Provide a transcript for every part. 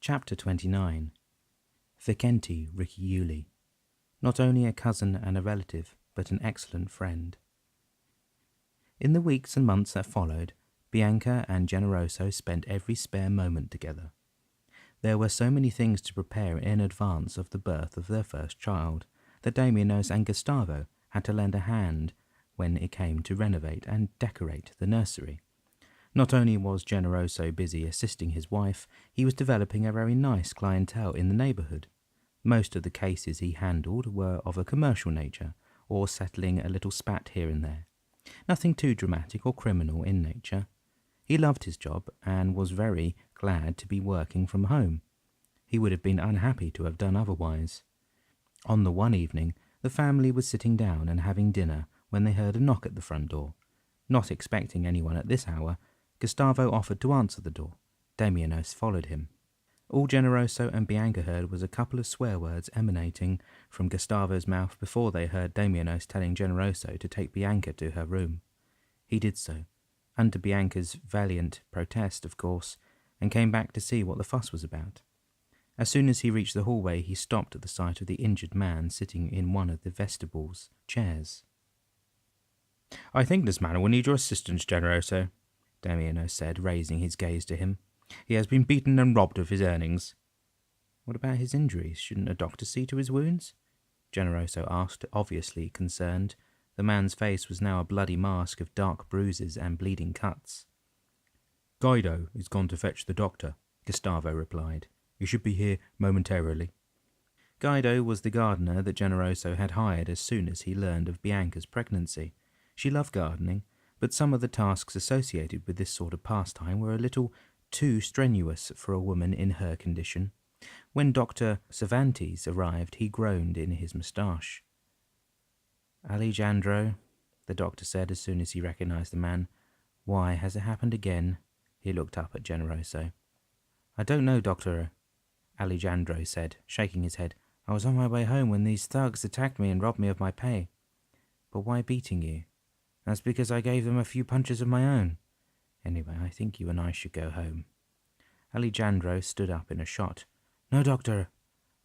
Chapter 29. Vicente Ricciulli. Not only a cousin and a relative, but an excellent friend. In the weeks and months that followed, Bianca and Generoso spent every spare moment together. There were so many things to prepare in advance of the birth of their first child that Damianos and Gustavo had to lend a hand when it came to renovate and decorate the nursery. Not only was Generoso busy assisting his wife, he was developing a very nice clientele in the neighbourhood. Most of the cases he handled were of a commercial nature, or settling a little spat here and there. Nothing too dramatic or criminal in nature. He loved his job and was very glad to be working from home. He would have been unhappy to have done otherwise. On the one evening, the family was sitting down and having dinner when they heard a knock at the front door. Not expecting anyone at this hour, Gustavo offered to answer the door. Damianos followed him. All Generoso and Bianca heard was a couple of swear words emanating from Gustavo's mouth before they heard Damianos telling Generoso to take Bianca to her room. He did so, under Bianca's valiant protest, of course, and came back to see what the fuss was about. As soon as he reached the hallway, he stopped at the sight of the injured man sitting in one of the vestible's chairs. "I think this man will need your assistance, Generoso," Damianos said, raising his gaze to him. "He has been beaten and robbed of his earnings." "What about his injuries? Shouldn't a doctor see to his wounds?" Generoso asked, obviously concerned. The man's face was now a bloody mask of dark bruises and bleeding cuts. "Guido is gone to fetch the doctor," Gustavo replied. "He should be here momentarily." Guido was the gardener that Generoso had hired as soon as he learned of Bianca's pregnancy. She loved gardening, but some of the tasks associated with this sort of pastime were a little too strenuous for a woman in her condition. When Dr. Cervantes arrived, he groaned in his moustache. "Alejandro," the doctor said as soon as he recognized the man. "Why, has it happened again?" He looked up at Generoso. "I don't know, Doctor," Alejandro said, shaking his head. "I was on my way home when these thugs attacked me and robbed me of my pay." "But why beating you?" "That's because I gave them a few punches of my own. Anyway, I think you and I should go home." Alejandro stood up in a shot. "No, Doctor.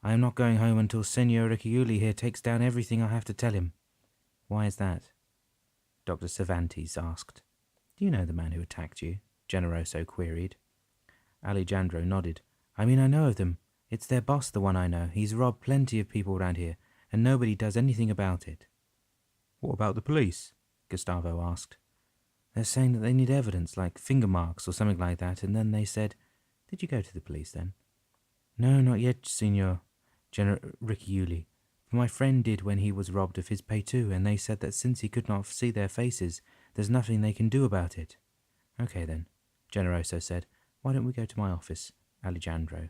I am not going home until Senor Ricciulli here takes down everything I have to tell him." "Why is that?" Dr. Cervantes asked. "Do you know the man who attacked you?" Generoso queried. Alejandro nodded. "I mean, I know of them. It's their boss, the one I know. He's robbed plenty of people around here, and nobody does anything about it." "What about the police?" Gustavo asked. "They're saying that they need evidence, like finger marks or something like that, and then they said—" "Did you go to the police then?" "No, not yet, Senor Ricciulli. My friend did when he was robbed of his pay too, and they said that since he could not see their faces, there's nothing they can do about it." "Okay then," Generoso said. "Why don't we go to my office, Alejandro?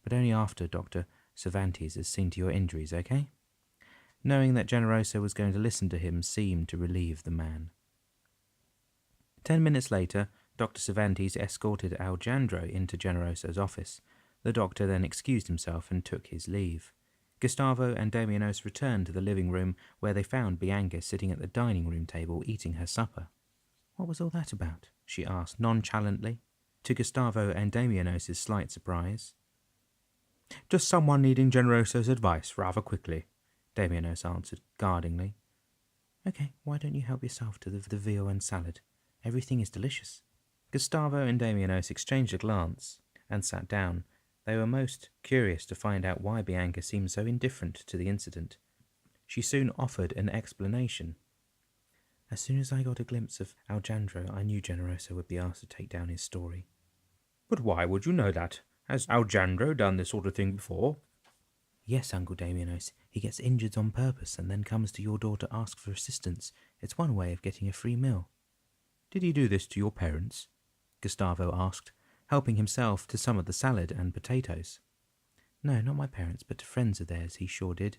But only after Dr. Cervantes has seen to your injuries, okay?" Knowing that Generoso was going to listen to him seemed to relieve the man. 10 minutes later, Dr. Cervantes escorted Alejandro into Generoso's office. The doctor then excused himself and took his leave. Gustavo and Damianos returned to the living room, where they found Bianca sitting at the dining room table eating her supper. "What was all that about?" she asked nonchalantly, to Gustavo and Damianos' slight surprise. "Just someone needing Generoso's advice rather quickly," Damianos answered guardingly. "Okay, why don't you help yourself to the veal and salad? Everything is delicious." Gustavo and Damianos exchanged a glance and sat down. They were most curious to find out why Bianca seemed so indifferent to the incident. She soon offered an explanation. "As soon as I got a glimpse of Alejandro, I knew Generoso would be asked to take down his story." "But why would you know that? Has Alejandro done this sort of thing before?" "Yes, Uncle Damianos. He gets injured on purpose and then comes to your door to ask for assistance. It's one way of getting a free meal." "Did he do this to your parents?" Gustavo asked, helping himself to some of the salad and potatoes. "No, not my parents, but to friends of theirs, he sure did."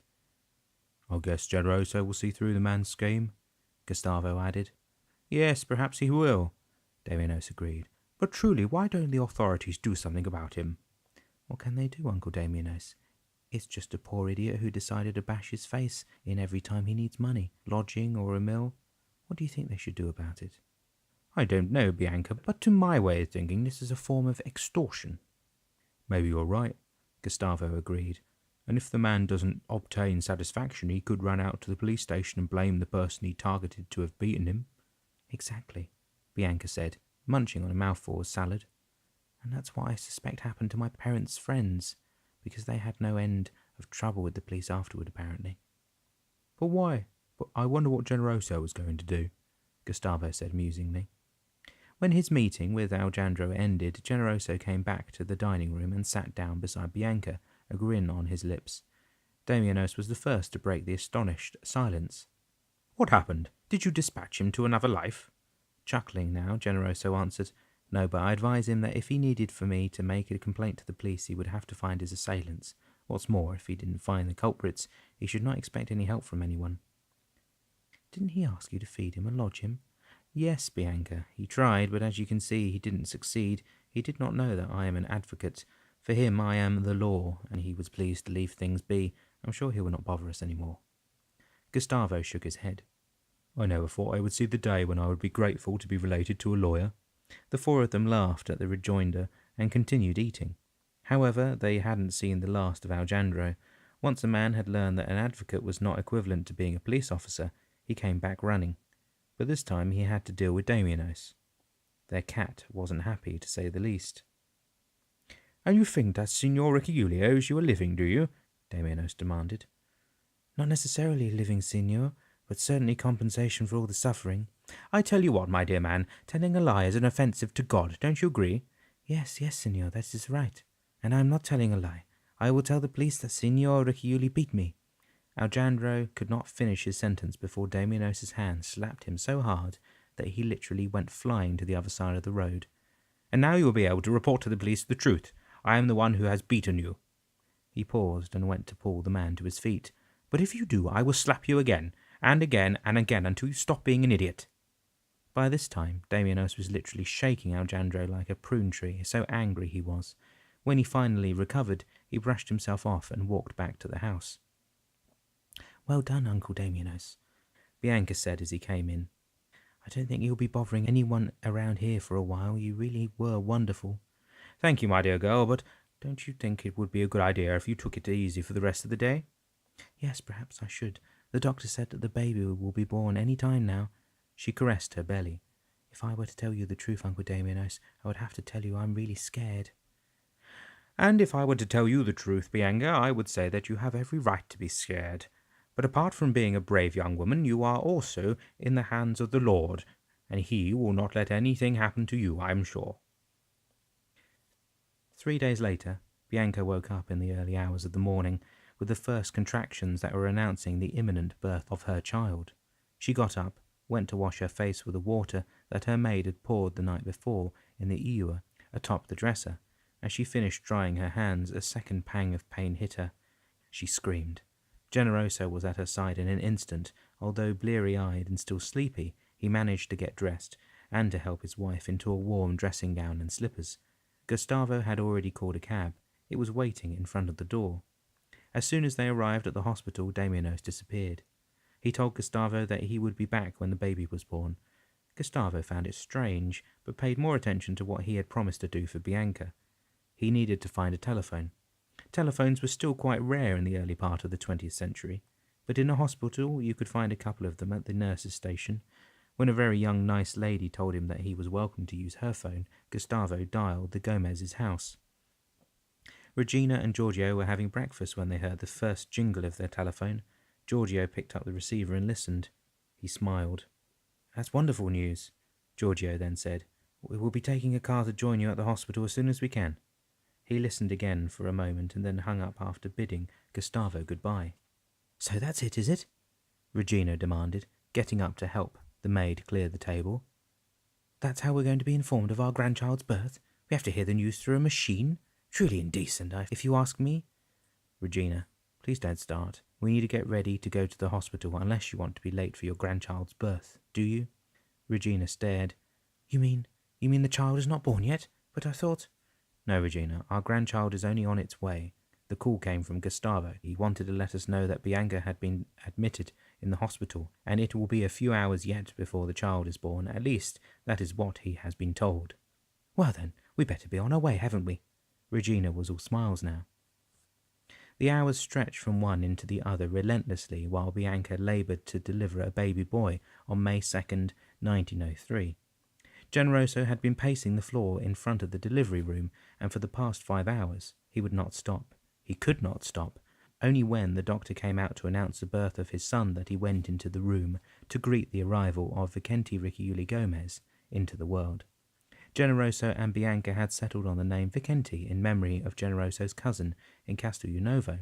"I guess Generoso will see through the man's scheme," Gustavo added. "Yes, perhaps he will," Damianos agreed. "But truly, why don't the authorities do something about him?" "What can they do, Uncle Damianos? It's just a poor idiot who decided to bash his face in every time he needs money, lodging or a meal. What do you think they should do about it?" "I don't know, Bianca, but to my way of thinking this is a form of extortion." Maybe you're right, Gustavo agreed. And if the man doesn't obtain satisfaction, he could run out to the police station and blame the person he targeted to have beaten him. Exactly, Bianca said, munching on a mouthful of salad. And that's what I suspect happened to my parents' friends, because they had no end of trouble with the police afterward, apparently. But why? But I wonder what Generoso was going to do, Gustavo said musingly. When his meeting with Alejandro ended, Generoso came back to the dining room and sat down beside Bianca, a grin on his lips. Damianos was the first to break the astonished silence. What happened? Did you dispatch him to another life? Chuckling now, Generoso answered, No, but I advise him that if he needed for me to make a complaint to the police, he would have to find his assailants. What's more, if he didn't find the culprits, he should not expect any help from anyone. Didn't he ask you to feed him and lodge him? Yes, Bianca. He tried, but as you can see, he didn't succeed. He did not know that I am an advocate. For him, I am the law, and he was pleased to leave things be. I'm sure he will not bother us any more. Gustavo shook his head. I never thought I would see the day when I would be grateful to be related to a lawyer. The four of them laughed at the rejoinder and continued eating. However, they hadn't seen the last of Alejandro. Once a man had learned that an advocate was not equivalent to being a police officer, he came back running. But this time he had to deal with Damianos. Their cat wasn't happy, to say the least. And you think that Signor Ricciulli owes you a living, do you? Damianos demanded. Not necessarily a living, Signor, but certainly compensation for all the suffering. I tell you what, my dear man, telling a lie is an offensive to God, don't you agree? Yes, Signor, that is right. And I am not telling a lie. I will tell the police that Signor Ricciulli beat me. Alejandro could not finish his sentence before Damianos' hand slapped him so hard that he literally went flying to the other side of the road. And now you will be able to report to the police the truth. I am the one who has beaten you. He paused and went to pull the man to his feet. But if you do, I will slap you again, and again, and again, until you stop being an idiot. By this time, Damianos was literally shaking Alejandro like a prune tree, so angry he was. When he finally recovered, he brushed himself off and walked back to the house. Well done, Uncle Damianos, Bianca said as he came in. I don't think you'll be bothering anyone around here for a while. You really were wonderful. Thank you, my dear girl, but don't you think it would be a good idea if you took it easy for the rest of the day? Yes, perhaps I should. The doctor said that the baby will be born any time now. She caressed her belly. If I were to tell you the truth, Uncle Damianos, I would have to tell you I'm really scared. And if I were to tell you the truth, Bianca, I would say that you have every right to be scared. But apart from being a brave young woman, you are also in the hands of the Lord, and he will not let anything happen to you, I am sure. 3 days later, Bianca woke up in the early hours of the morning with the first contractions that were announcing the imminent birth of her child. She got up, went to wash her face with the water that her maid had poured the night before in the ewer atop the dresser. As she finished drying her hands, a second pang of pain hit her. She screamed. Generoso was at her side in an instant. Although bleary-eyed and still sleepy, he managed to get dressed and to help his wife into a warm dressing gown and slippers. Gustavo had already called a cab. It was waiting in front of the door. As soon as they arrived at the hospital, Damianos disappeared. He told Gustavo that he would be back when the baby was born. Gustavo found it strange, but paid more attention to what he had promised to do for Bianca. He needed to find a telephone. Telephones were still quite rare in the early part of the 20th century, but in a hospital you could find a couple of them at the nurse's station. When a very young, nice lady told him that he was welcome to use her phone, Gustavo dialed the Gomez's house. Regina and Giorgio were having breakfast when they heard the first jingle of their telephone. Giorgio picked up the receiver and listened. He smiled. That's wonderful news, Giorgio then said. We will be taking a car to join you at the hospital as soon as we can. He listened again for a moment and then hung up after bidding Gustavo goodbye. So that's it, is it? Regina demanded, getting up to help the maid clear the table. That's how we're going to be informed of our grandchild's birth? We have to hear the news through a machine? Truly indecent, if you ask me. Regina, please don't start. We need to get ready to go to the hospital unless you want to be late for your grandchild's birth, do you? Regina stared. You mean the child is not born yet? But I thought... No, Regina, our grandchild is only on its way. The call came from Gustavo. He wanted to let us know that Bianca had been admitted in the hospital, and it will be a few hours yet before the child is born. At least, that is what he has been told. Well then, we better be on our way, haven't we? Regina was all smiles now. The hours stretched from one into the other relentlessly while Bianca laboured to deliver a baby boy on May 2nd, 1903. Generoso had been pacing the floor in front of the delivery room, and for the past 5 hours he would not stop. He could not stop. Only when the doctor came out to announce the birth of his son that he went into the room to greet the arrival of Vicente Ricciulli Gomez into the world. Generoso and Bianca had settled on the name Vicente in memory of Generoso's cousin in Castelnuovo.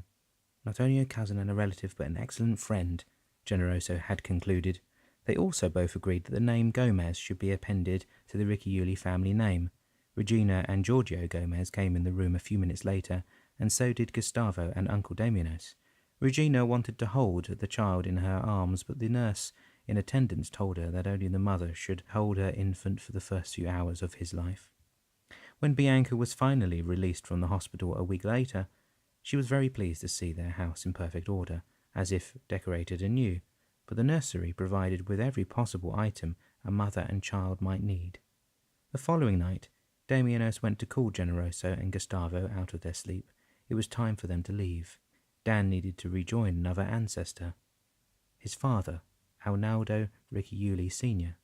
Not only a cousin and a relative, but an excellent friend, Generoso had concluded. They also both agreed that the name Gomez should be appended to the Ricciulli family name. Regina and Giorgio Gomez came in the room a few minutes later, and so did Gustavo and Uncle Damianos. Regina wanted to hold the child in her arms, but the nurse in attendance told her that only the mother should hold her infant for the first few hours of his life. When Bianca was finally released from the hospital a week later, she was very pleased to see their house in perfect order, as if decorated anew, but the nursery provided with every possible item a mother and child might need. The following night, Damianos went to call Generoso and Gustavo out of their sleep. It was time for them to leave. Dan needed to rejoin another ancestor, his father, Arnaldo Ricciulli Sr.